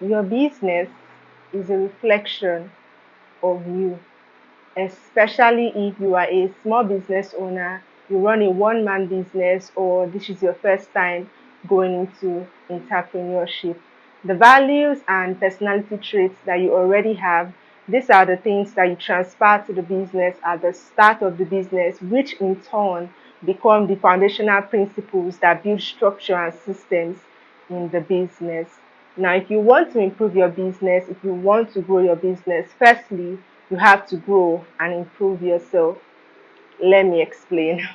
Your business is a reflection of you, especially if you are a small business owner, you run a one-man business, or this is your first time going into entrepreneurship. The values and personality traits that you already have, these are the things that you transfer to the business at the start of the business, which in turn become the foundational principles that build structure and systems in the business. Now, if you want to improve your business, if you want to grow your business, firstly, you have to grow and improve yourself. Let me explain.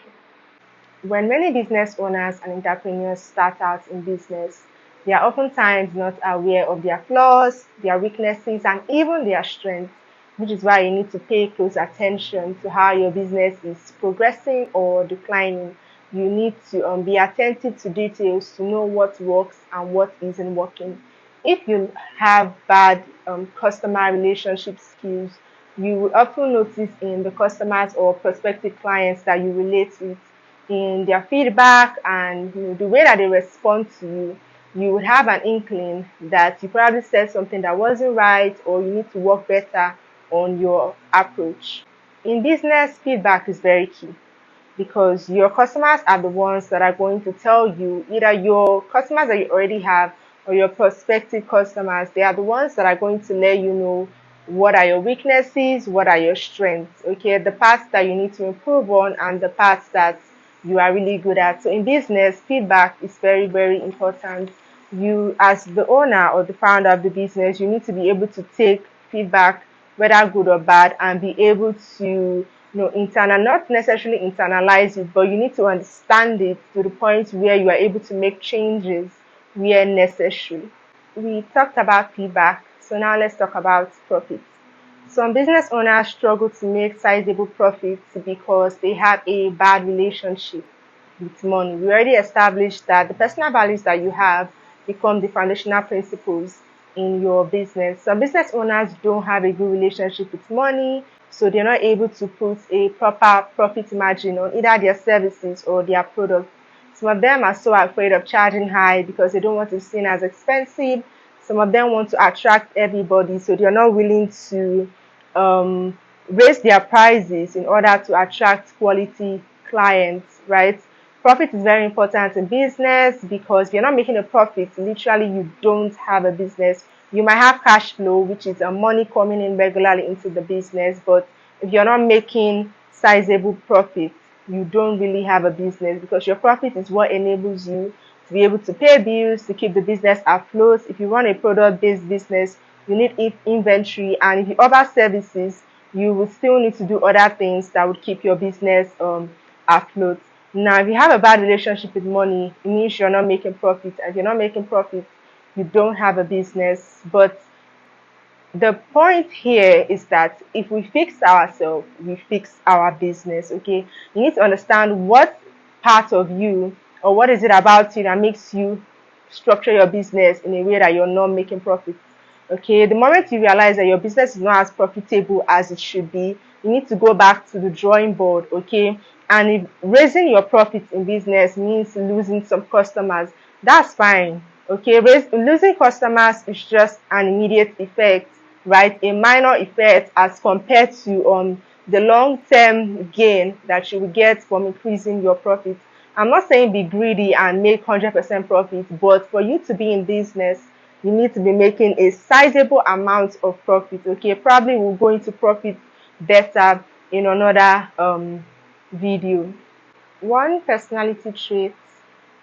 When many business owners and entrepreneurs start out in business, they are oftentimes not aware of their flaws, their weaknesses, and even their strengths, which is why you need to pay close attention to how your business is progressing or declining. You need to be attentive to details to know what works and what isn't working. If you have bad customer relationship skills, you will often notice in the customers or prospective clients that you relate with, in their feedback and the way that they respond to you, you would have an inkling that you probably said something that wasn't right, or you need to work better on your approach. In business, feedback is very key because your customers are the ones that are going to tell you, either your customers that you already have or your prospective customers, they are the ones that are going to let you know what are your weaknesses, what are your strengths, okay, the parts that you need to improve on and the parts that you are really good at. So in business, feedback is very, very important. You, as the owner or the founder of the business, you need to be able to take feedback, whether good or bad, and be able to not necessarily internalize it, but you need to understand it to the point where you are able to make changes where necessary. We talked about feedback, so now let's talk about profit. Some business owners struggle to make sizable profits because they have a bad relationship with money. We already established that the personal values that you have become the foundational principles in your business. Some business owners don't have a good relationship with money, so they're not able to put a proper profit margin on either their services or their products. Some of them are so afraid of charging high because they don't want to be seen as expensive. Some of them want to attract everybody, so they're not willing to raise their prices in order to attract quality clients, right? Profit is very important in business because if you're not making a profit, literally you don't have a business. You might have cash flow, which is money coming in regularly into the business, but if you're not making sizable profit, you don't really have a business, because your profit is what enables you to be able to pay bills, to keep the business afloat. If you run a product-based business, you need inventory, and if you offer services, you will still need to do other things that would keep your business afloat. Now, if you have a bad relationship with money, it means you're not making profit. And if you're not making profit, you don't have a business. But the point here is that if we fix ourselves, we fix our business. Okay, you need to understand what part of you, or what is it about you that makes you structure your business in a way that you're not making profit. Okay, the moment you realize that your business is not as profitable as it should be, you need to go back to the drawing board. Okay, and if raising your profits in business means losing some customers, that's fine. Okay, losing customers is just an immediate effect, right? A minor effect as compared to the long-term gain that you will get from increasing your profits. I'm not saying be greedy and make 100% profit, but for you to be in business, you need to be making a sizable amount of profit. Okay, probably we'll go into profit better in another video. One personality trait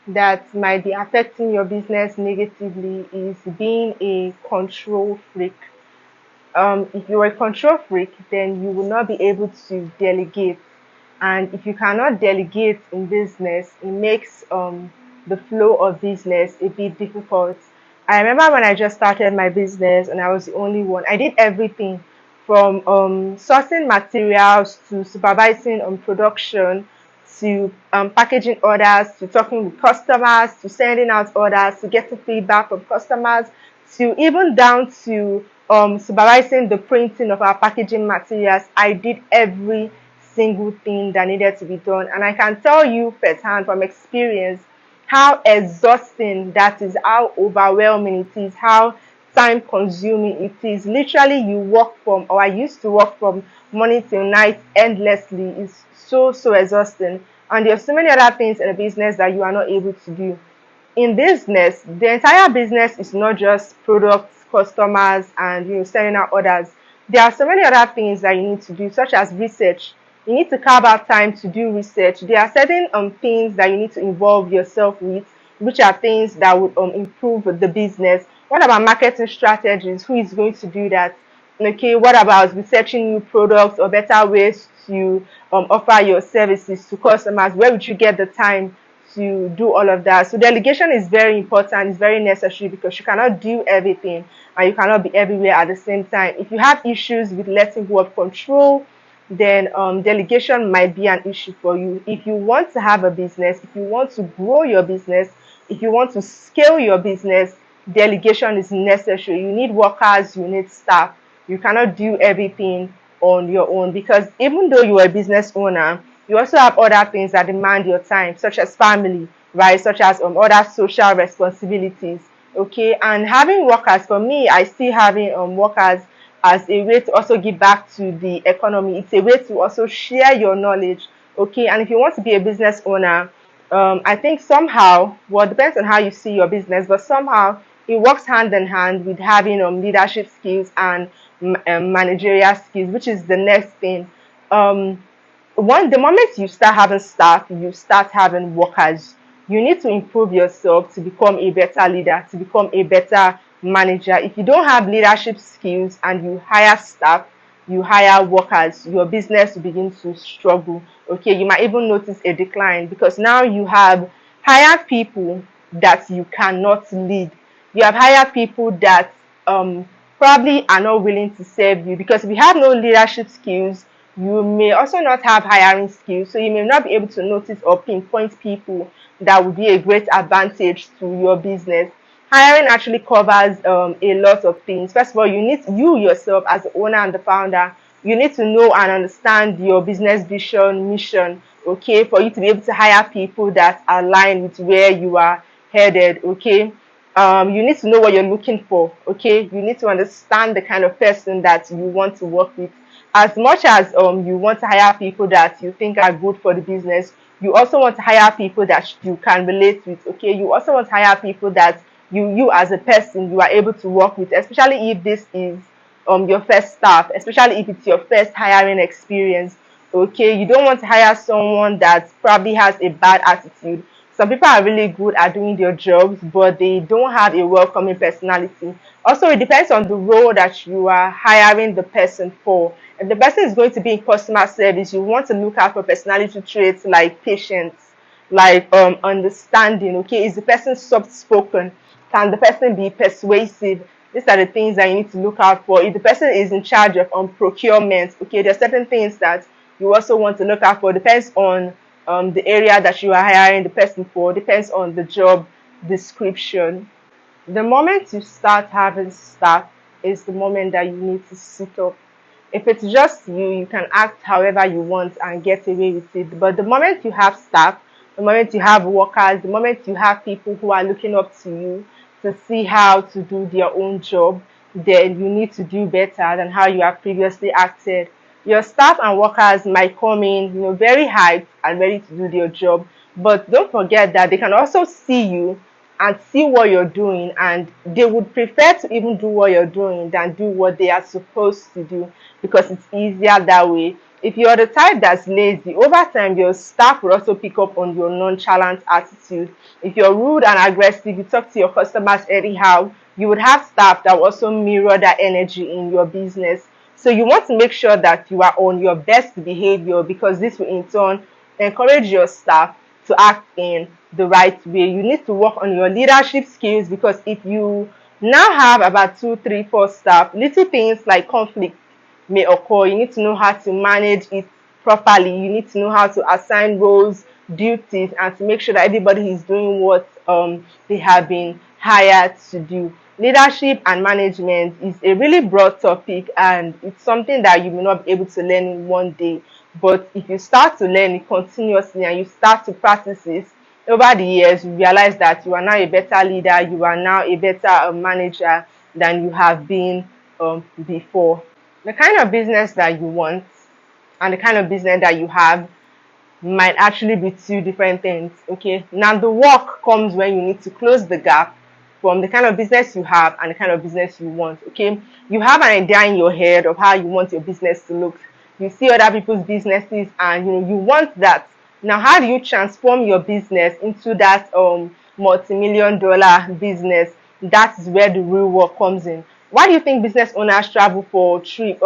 that might be affecting your business negatively is being a control freak. If you're a control freak, then you will not be able to delegate. And if you cannot delegate in business, it makes the flow of business a bit difficult. I remember when I just started my business and I was the only one. I did everything from sourcing materials to supervising on production to packaging orders to talking with customers to sending out orders to getting feedback from customers to even down to supervising the printing of our packaging materials. I did every single thing that needed to be done, and I can tell you firsthand from experience how exhausting that is, how overwhelming it is, how time consuming it is. Literally, you work from, or I used to work from morning till night endlessly. It's so exhausting. And there's so many other things in a business that you are not able to do. In business, the entire business is not just products, customers, and selling out orders. There are so many other things that you need to do, such as research. You need to carve out time to do research. There are certain things that you need to involve yourself with, which are things that would improve the business. What about marketing strategies? Who is going to do that? Okay, what about researching new products or better ways to offer your services to customers? Where would you get the time to do all of that? So delegation is very important, it's very necessary, because you cannot do everything and you cannot be everywhere at the same time. If you have issues with letting go of control, then delegation might be an issue for you. If you want to have a business, if you want to grow your business, if you want to scale your business, delegation is necessary. You need workers, you need staff. You cannot do everything on your own, because even though you are a business owner, you also have other things that demand your time, such as family, right? Such as other social responsibilities. Okay, and having workers, for me, I see having workers as a way to also give back to the economy. It's a way to also share your knowledge. Okay, and if you want to be a business owner, I think somehow, well, it depends on how you see your business, but somehow it works hand in hand with having leadership skills and managerial skills, which is the next thing. Um, the moment you start having staff, you start having workers. You need to improve yourself to become a better leader, to become a better manager. If you don't have leadership skills and you hire staff, you hire workers, your business will begin to struggle. Okay, you might even notice a decline, because now you have hired people that you cannot lead. You have hired people that probably are not willing to serve you, because if you have no leadership skills, you may also not have hiring skills, so you may not be able to notice or pinpoint people that would be a great advantage to your business. Hiring actually covers a lot of things. First of all, you yourself, as the owner and the founder, you need to know and understand your business vision, mission, okay, for you to be able to hire people that align with where you are headed. Okay, you need to know what you're looking for. Okay, you need to understand the kind of person that you want to work with. As much as you want to hire people that you think are good for the business, you also want to hire people that you can relate with. Okay, you also want to hire people that you as a person, you are able to work with, especially if this is your first staff, especially if it's your first hiring experience. Okay, you don't want to hire someone that probably has a bad attitude. Some people are really good at doing their jobs, but they don't have a welcoming personality. Also, it depends on the role that you are hiring the person for. If the person is going to be in customer service, you want to look out for personality traits like patience, like understanding. Okay, is the person soft spoken? Can the person be persuasive? These are the things that you need to look out for. If the person is in charge of procurement, okay, there are certain things that you also want to look out for. Depends on the area that you are hiring the person for, depends on the job description. The moment you start having staff is the moment that you need to sit up. If it's just you, you can act however you want and get away with it. But the moment you have staff, the moment you have workers, the moment you have people who are looking up to you to see how to do their own job, then you need to do better than how you have previously acted. Your staff and workers might come in, very hyped and ready to do their job. But don't forget that they can also see you and see what you're doing, and they would prefer to even do what you're doing than do what they are supposed to do, because it's easier that way. If you're the type that's lazy, over time your staff will also pick up on your nonchalant attitude. If you're rude and aggressive, you talk to your customers anyhow, you would have staff that will also mirror that energy in your business. So you want to make sure that you are on your best behavior, because this will in turn encourage your staff to act in the right way. You need to work on your leadership skills, because if you now have about two, three, four staff, little things like conflict may occur. You need to know how to manage it properly. You need to know how to assign roles, duties, and to make sure that everybody is doing what they have been hired to do. Leadership and management is a really broad topic, and it's something that you may not be able to learn in one day. But if you start to learn it continuously and you start to practice it over the years, you realize that you are now a better leader, you are now a better manager, than you have been before. The kind of business that you want and the kind of business that you have might actually be two different things. Okay, now the work comes when you need to close the gap from the kind of business you have and the kind of business you want. Okay, you have an idea in your head of how you want your business to look. You see other people's businesses and you want that. Now how do you transform your business into that multi-million dollar business? That is where the real work comes in. Why do you think business owners travel for trip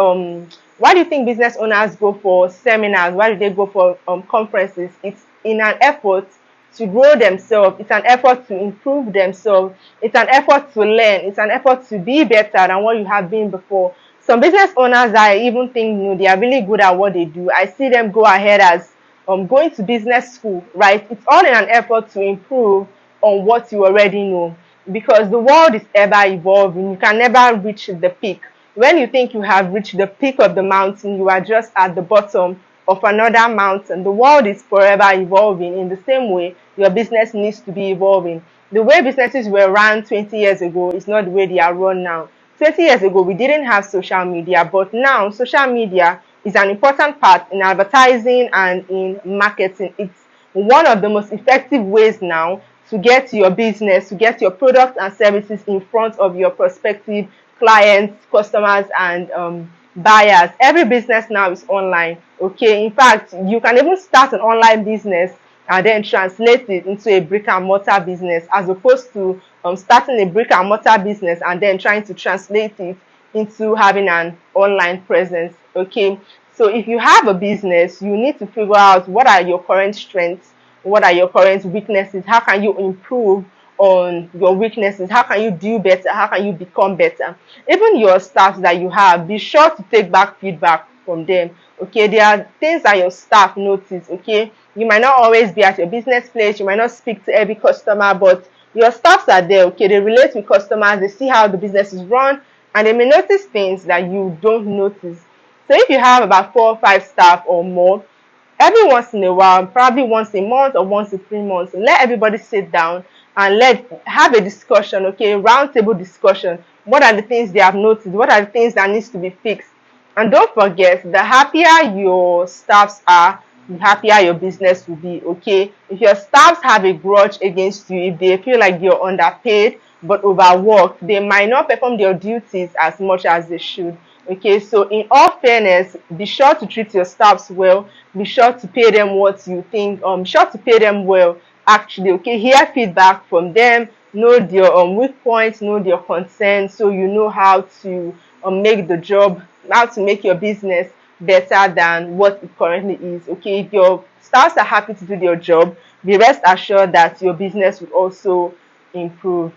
why do you think business owners go for seminars? Why do they go for conferences? It's in an effort to grow themselves. It's an effort to improve themselves. It's an effort to learn. It's an effort to be better than what you have been before. Some business owners, I even think, they are really good at what they do. I see them go ahead as going to business school, right? It's all in an effort to improve on what you already know, because the world is ever evolving. You can never reach the peak. When you think you have reached the peak of the mountain, you are just at the bottom of another mountain. The world is forever evolving. In the same way, your business needs to be evolving. The way businesses were run 20 years ago is not the way they are run now. 20 years ago, we didn't have social media, but now social media is an important part in advertising and in marketing. It's one of the most effective ways now to get your business, to get your products and services in front of your prospective clients, customers, and buyers. Every business now is online. Okay, in fact, you can even start an online business and then translate it into a brick and mortar business, as opposed to starting a brick and mortar business and then trying to translate it into having an online presence. Okay, so if you have a business, you need to figure out what are your current strengths, what are your current weaknesses, how can you improve on your weaknesses, how can you do better, how can you become better. Even your staff that you have, be sure to take back feedback from them. Okay, there are things that your staff notice. Okay, you might not always be at your business place, you might not speak to every customer, but your staffs are there. Okay, they relate with customers, they see how the business is run, and they may notice things that you don't notice. So if you have about 4 or 5 staff or more, every once in a while, probably once a month or once in 3 months, let everybody sit down and have a discussion. Okay, round table discussion. What are the things they have noticed? What are the things that needs to be fixed? And don't forget, the happier your staffs are, the happier your business will be. Okay, if your staffs have a grudge against you, if they feel like you're underpaid but overworked, they might not perform their duties as much as they should. Okay, so in all fairness, be sure to treat your staffs well. Be sure to pay them what you think. Be sure to pay them well. Actually, okay, hear feedback from them. Know their weak points. Know their concerns, so you know how to make the job, how to make your business better than what it currently is. Okay, if your staffs are happy to do their job, be rest assured that your business will also improve.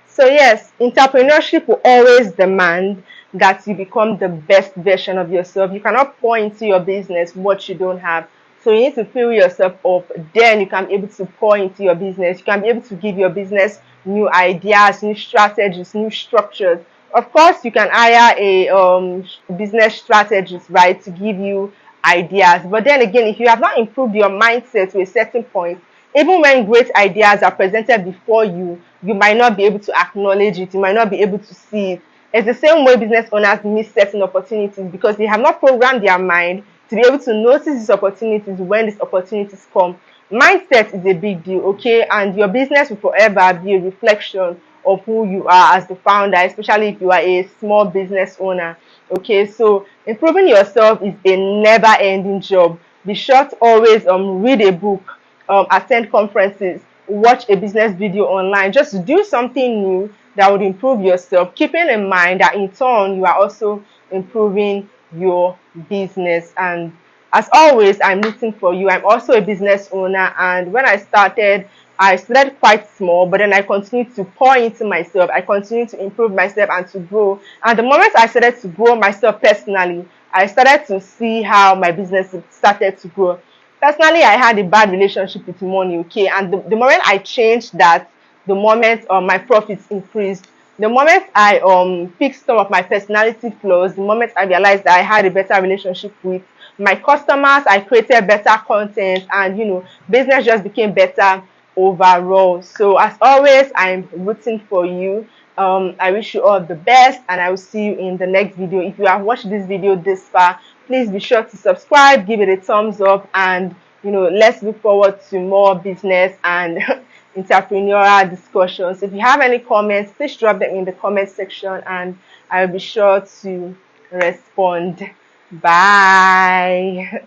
So yes, entrepreneurship will always demand that you become the best version of yourself. You cannot pour into your business what you don't have. So you need to fill yourself up. Then you can be able to pour into your business. You can be able to give your business new ideas, new strategies, new structures. Of course, you can hire a business strategist, right, to give you ideas. But then again, if you have not improved your mindset to a certain point, even when great ideas are presented before you, you might not be able to acknowledge it, you might not be able to see it. It's the same way business owners miss certain opportunities because they have not programmed their mind to be able to notice these opportunities when these opportunities come. Mindset is a big deal, okay? And your business will forever be a reflection of who you are as the founder, especially if you are a small business owner. Okay, so improving yourself is a never ending job. Be sure to always read a book, attend conferences, watch a business video online. Just do something new that would improve yourself, keeping in mind that in turn you are also improving your business. And as always, I'm rooting for you. I'm also a business owner, and when I started quite small, but then I continued to pour into myself. I continued to improve myself and to grow. And the moment I started to grow myself personally, I started to see how my business started to grow. Personally, I had a bad relationship with money, okay? And the moment I changed that, the moment my profits increased, the moment I fixed some of my personality flaws, the moment I realized that I had a better relationship with my customers, I created better content, and business just became better overall. So as always, I'm rooting for you. I wish you all the best, and I will see you in the next video. If you have watched this video this far, please be sure to subscribe, give it a thumbs up, and let's look forward to more business and entrepreneurial discussions. If you have any comments, please drop them in the comment section, and I will be sure to respond. Bye.